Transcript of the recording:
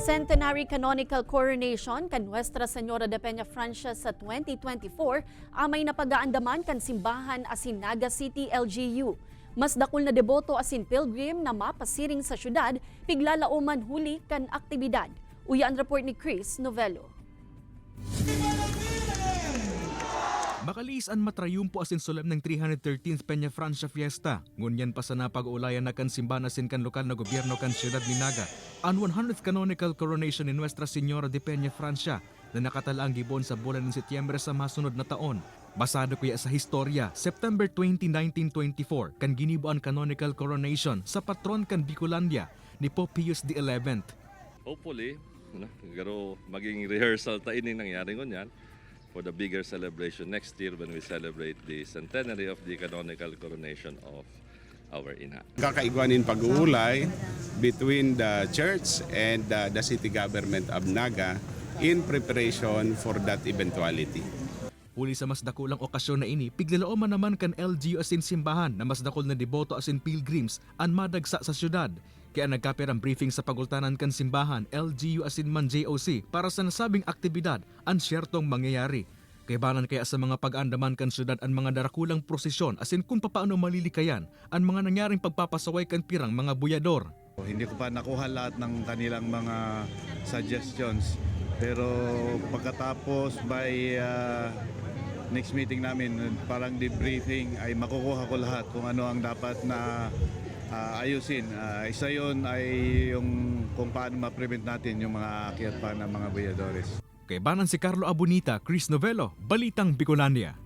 Centenary Canonical Coronation kan Nuestra Señora de Peña Francia sa 2024 amay napagaandaman kan simbahan asin Naga City LGU. Mas dakol na deboto asin pilgrim na mapasiring sa syudad piglalauman huli kan aktibidad. Uya ang report ni Chris Novello. Makaliis ang matrayumpo asin solemn ng 313th Peña Francia Fiesta. Ngunyan pa sa napag-uulayan na kan simbahan asin kan lokal na gobyerno kan siyudad ni Naga. Ang 100th Canonical Coronation ni Nuestra Señora de Peña Francia na nakatalaang gibon sa bulan ng Setyembre sa masunod na taon. Basado kuya sa historya, September 20, 1924, kan ginibo ang Canonical Coronation sa patron kan Bicolandia ni Pope Pius XI. Hopefully, garo maging rehearsal ta ini nangyari ngunyan for the bigger celebration next year when we celebrate the centenary of the canonical coronation of our ina. Kakaigwanin pag-uulay between the church and the city government of Naga in preparation for that eventuality. Huli sa mas dakulang okasyon na ini, piglalooman naman kan LGU asin simbahan na mas dakol na deboto asin pilgrims ang madagsa sa syudad. Kaya nagkapir ang briefing sa pagultanan kan simbahan, LGU asin man JOC para sa nasabing aktibidad ang syertong mangyayari. Kaibanan kaya sa mga pag-andaman kan syudad ang mga darakulang prosesyon asin kung papaano malilikayan ang mga nangyaring pagpapasaway kan pirang mga buyador. Hindi ko pa nakuha lahat ng kanilang mga suggestions pero pagkatapos by next meeting namin, parang debriefing ay makukuha ko lahat kung ano ang dapat na ayusin. Isa yun ay yung kung paano ma-prevent natin yung mga akyat pa ng mga buyadores. Kaibanan si Carlo Abunita, Chris Novello, Balitang Bicolandia.